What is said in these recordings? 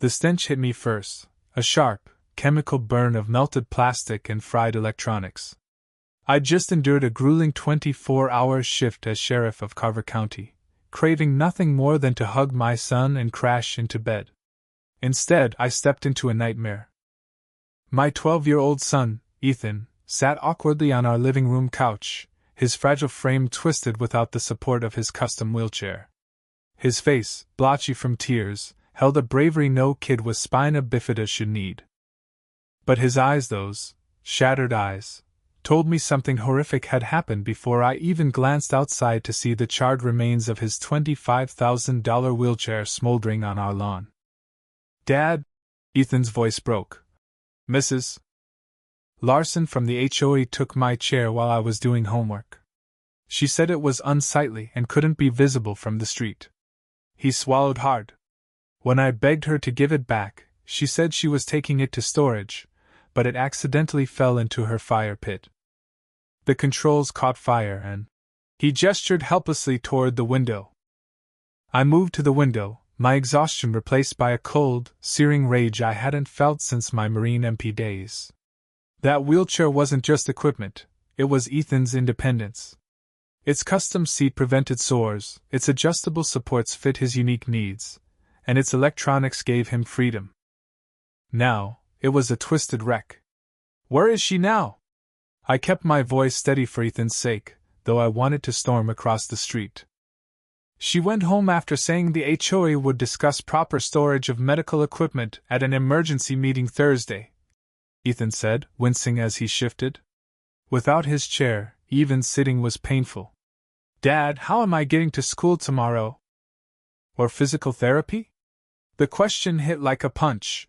The stench hit me first, a sharp, chemical burn of melted plastic and fried electronics. I'd just endured a grueling 24-hour shift as sheriff of Carver County, craving nothing more than to hug my son and crash into bed. Instead, I stepped into a nightmare. My 12-year-old son, Ethan, sat awkwardly on our living room couch, his fragile frame twisted without the support of his custom wheelchair. His face, blotchy from tears, held a bravery no kid with spina bifida should need. But his eyes, those shattered eyes, told me something horrific had happened before I even glanced outside to see the charred remains of his $25,000 wheelchair smoldering on our lawn. "Dad," Ethan's voice broke. "Mrs. Larson from the HOA took my chair while I was doing homework. She said it was unsightly and couldn't be visible from the street." He swallowed hard. When I begged her to give it back, she said she was taking it to storage, but it accidentally fell into her fire pit. The controls caught fire and... He gestured helplessly toward the window. I moved to the window, my exhaustion replaced by a cold, searing rage I hadn't felt since my Marine MP days. That wheelchair wasn't just equipment, it was Ethan's independence. Its custom seat prevented sores, its adjustable supports fit his unique needs, and its electronics gave him freedom. Now, it was a twisted wreck. "Where is she now?" I kept my voice steady for Ethan's sake, though I wanted to storm across the street. "She went home after saying the HOA would discuss proper storage of medical equipment at an emergency meeting Thursday," Ethan said, wincing as he shifted. Without his chair, even sitting was painful. "Dad, how am I getting to school tomorrow? Or physical therapy?" The question hit like a punch.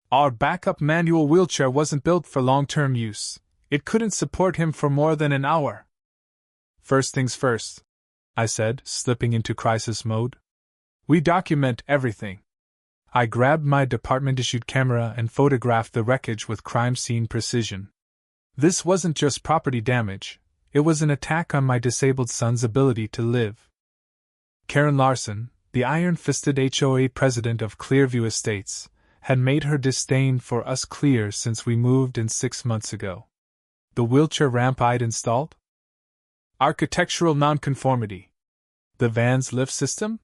Our backup manual wheelchair wasn't built for long-term use. It couldn't support him for more than an hour. "First things first," I said, slipping into crisis mode. "We document everything." I grabbed my department-issued camera and photographed the wreckage with crime scene precision. This wasn't just property damage, it was an attack on my disabled son's ability to live. Karen Larson, the iron-fisted HOA president of Clearview Estates, had made her disdain for us clear since we moved in 6 months ago. The wheelchair ramp I'd installed? Architectural nonconformity. The van's lift system?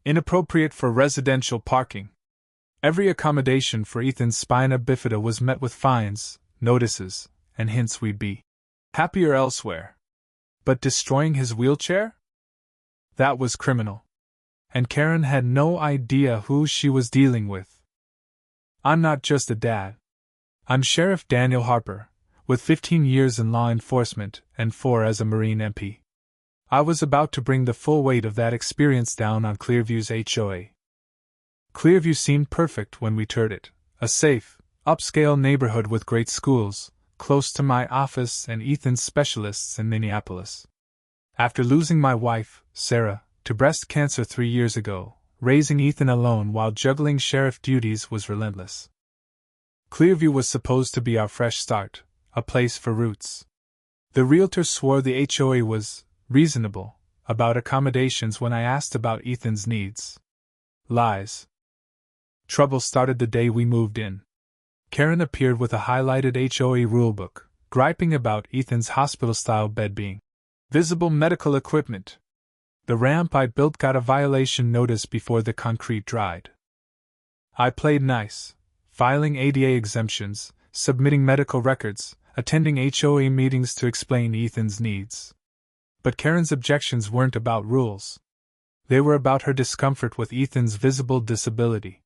Inappropriate for residential parking. Every accommodation for Ethan's spina bifida was met with fines, notices, and hints we'd be happier elsewhere. But destroying his wheelchair? That was criminal. And Karen had no idea who she was dealing with. I'm not just a dad. I'm Sheriff Daniel Harper, with 15 years in law enforcement and 4 as a Marine MP. I was about to bring the full weight of that experience down on Clearview's HOA. Clearview seemed perfect when we toured it, a safe, upscale neighborhood with great schools, close to my office and Ethan's specialists in Minneapolis. After losing my wife, Sarah, to breast cancer 3 years ago, raising Ethan alone while juggling sheriff duties was relentless. Clearview was supposed to be our fresh start, a place for roots. The realtor swore the HOA was reasonable about accommodations when I asked about Ethan's needs. Lies. Trouble started the day we moved in. Karen appeared with a highlighted HOA rulebook, griping about Ethan's hospital-style bed being visible medical equipment. The ramp I built got a violation notice before the concrete dried. I played nice, filing ADA exemptions, submitting medical records, attending HOA meetings to explain Ethan's needs. But Karen's objections weren't about rules. They were about her discomfort with Ethan's visible disability.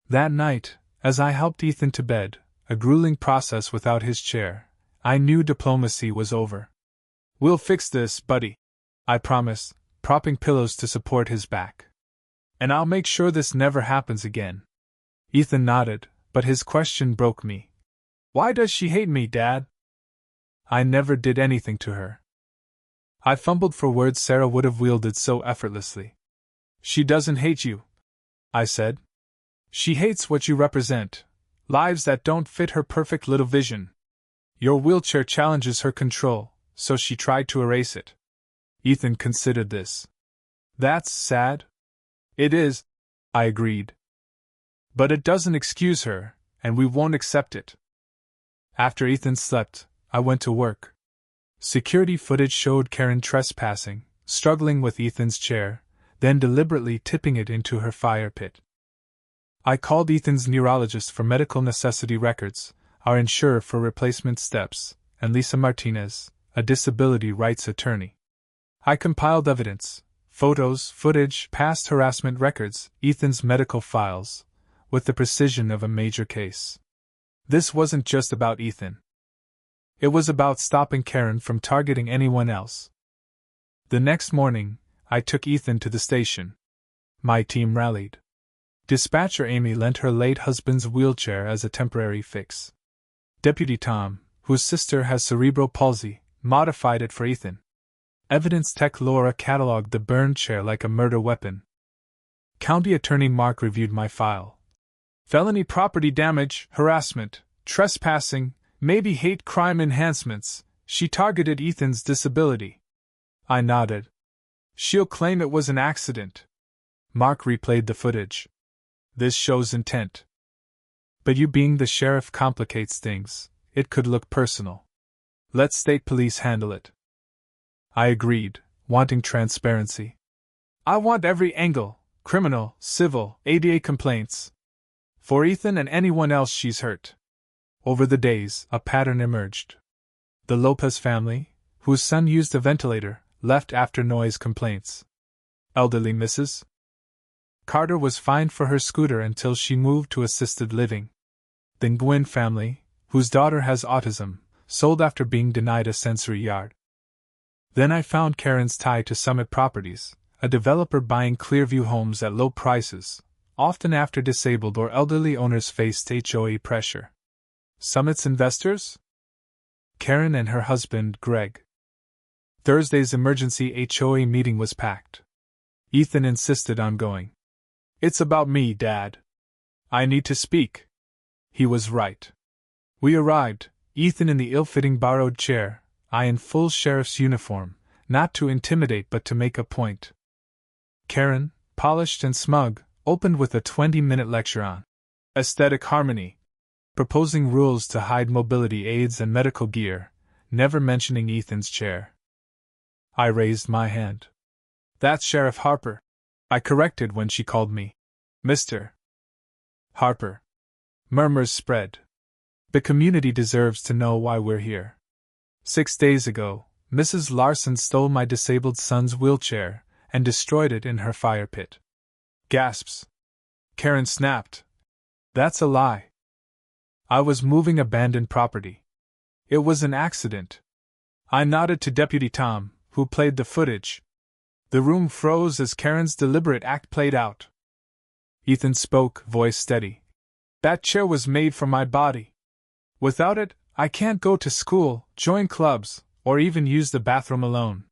That night, as I helped Ethan to bed, a grueling process without his chair, I knew diplomacy was over. "We'll fix this, buddy," I promised, propping pillows to support his back. "And I'll make sure this never happens again." Ethan nodded, but his question broke me. "Why does she hate me, Dad?" "I never did anything to her." I fumbled for words Sarah would have wielded so effortlessly. "She doesn't hate you," I said. "She hates what you represent, lives that don't fit her perfect little vision. Your wheelchair challenges her control, so she tried to erase it." Ethan considered this. "That's sad." "It is," I agreed. But it doesn't excuse her, and we won't accept it. After Ethan slept, I went to work. Security footage showed Karen trespassing, struggling with Ethan's chair, then deliberately tipping it into her fire pit. I called Ethan's neurologist for medical necessity records, our insurer for replacement steps, and Lisa Martinez, a disability rights attorney. I compiled evidence, photos, footage, past harassment records, Ethan's medical files, with the precision of a major case. This wasn't just about Ethan. It was about stopping Karen from targeting anyone else. The next morning, I took Ethan to the station. My team rallied. Dispatcher Amy lent her late husband's wheelchair as a temporary fix. Deputy Tom, whose sister has cerebral palsy, modified it for Ethan. Evidence tech Laura cataloged the burned chair like a murder weapon. County Attorney Mark reviewed my file. Felony property damage, harassment, trespassing, maybe hate crime enhancements. She targeted Ethan's disability. I nodded. She'll claim it was an accident. Mark replayed the footage. This shows intent. But you being the sheriff complicates things. It could look personal. Let state police handle it. I agreed, wanting transparency. I want every angle, criminal, civil, ADA complaints. For Ethan and anyone else she's hurt. Over the days, a pattern emerged. The Lopez family, whose son used a ventilator, left after noise complaints. Elderly Mrs. Carter was fined for her scooter until she moved to assisted living. The Gwynn family, whose daughter has autism, sold after being denied a sensory yard. Then I found Karen's tie to Summit Properties, a developer buying Clearview homes at low prices, often after disabled or elderly owners faced HOA pressure. Summit's investors? Karen and her husband, Greg. Thursday's emergency HOA meeting was packed. Ethan insisted on going. It's about me, Dad. I need to speak. He was right. We arrived, Ethan in the ill-fitting borrowed chair, I in full sheriff's uniform, not to intimidate but to make a point. Karen, polished and smug, opened with a 20-minute lecture on aesthetic harmony, proposing rules to hide mobility aids and medical gear, never mentioning Ethan's chair. I raised my hand. That's Sheriff Harper, I corrected when she called me Mr. Harper. Murmurs spread. The community deserves to know why we're here. 6 days ago, Mrs. Larson stole my disabled son's wheelchair and destroyed it in her fire pit. Gasps. Karen snapped. That's a lie. I was moving abandoned property. It was an accident. I nodded to Deputy Tom, who played the footage. The room froze as Karen's deliberate act played out. Ethan spoke, voice steady. That chair was made for my body. Without it, I can't go to school, join clubs, or even use the bathroom alone.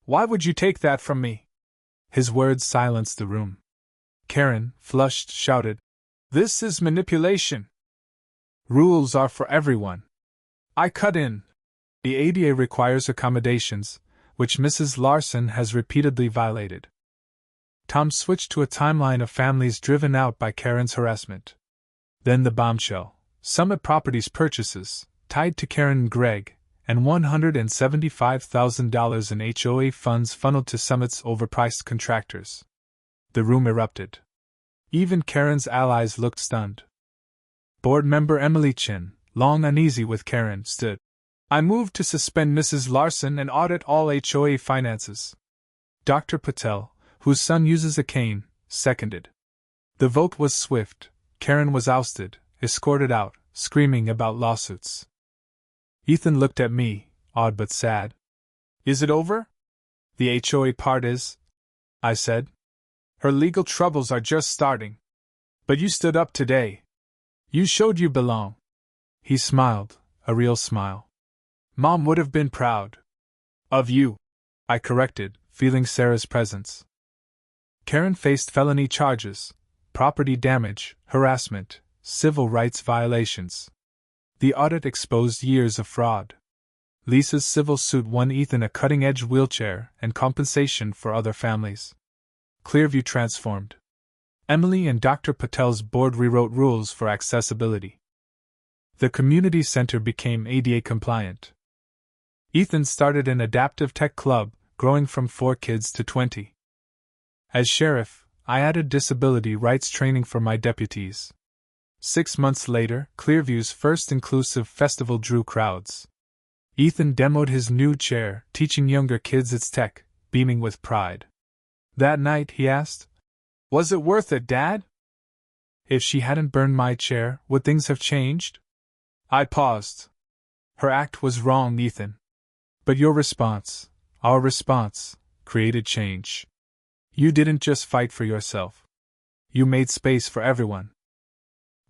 Why would you take that from me? His words silenced the room. Karen, flushed, shouted, This is manipulation. Rules are for everyone. I cut in. The ADA requires accommodations, which Mrs. Larson has repeatedly violated. Tom switched to a timeline of families driven out by Karen's harassment. Then the bombshell, Summit Properties purchases, tied to Karen and Greg, and $175,000 in HOA funds funneled to Summit's overpriced contractors. The room erupted. Even Karen's allies looked stunned. Board member Emily Chin, long uneasy with Karen, stood. I moved to suspend Mrs. Larson and audit all HOA finances. Dr. Patel, whose son uses a cane, seconded. The vote was swift. Karen was ousted, escorted out, screaming about lawsuits. Ethan looked at me, awed but sad. Is it over? The HOA part is, I said. Her legal troubles are just starting. But you stood up today. You showed you belong. He smiled, a real smile. Mom would have been proud. Of you, I corrected, feeling Sarah's presence. Karen faced felony charges, property damage, harassment, civil rights violations. The audit exposed years of fraud. Lisa's civil suit won Ethan a cutting-edge wheelchair and compensation for other families. Clearview transformed. Emily and Dr. Patel's board rewrote rules for accessibility. The community center became ADA compliant. Ethan started an adaptive tech club, growing from 4 kids to 20. As sheriff, I added disability rights training for my deputies. 6 months later, Clearview's first inclusive festival drew crowds. Ethan demoed his new chair, teaching younger kids its tech, beaming with pride. That night, he asked, "Was it worth it, Dad?" If she hadn't burned my chair, would things have changed? I paused. Her act was wrong, Ethan. But your response, our response, created change. You didn't just fight for yourself. You made space for everyone.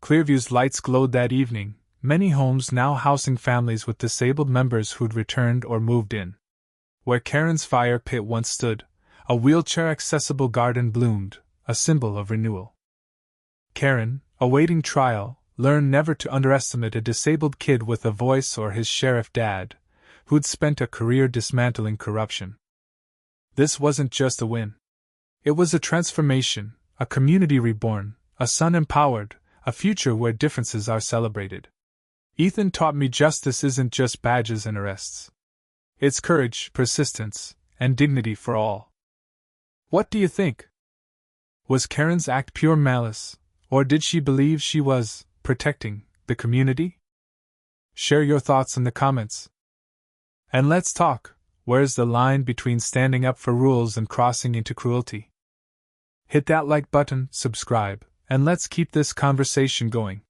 Clearview's lights glowed that evening, many homes now housing families with disabled members who'd returned or moved in. Where Karen's fire pit once stood, a wheelchair-accessible garden bloomed, a symbol of renewal. Karen, awaiting trial, learned never to underestimate a disabled kid with a voice or his sheriff dad, who'd spent a career dismantling corruption. This wasn't just a win. It was a transformation, a community reborn, a son empowered, a future where differences are celebrated. Ethan taught me justice isn't just badges and arrests. It's courage, persistence, and dignity for all. What do you think? Was Karen's act pure malice, or did she believe she was protecting the community? Share your thoughts in the comments. And let's talk, where's the line between standing up for rules and crossing into cruelty? Hit that like button, subscribe, and let's keep this conversation going.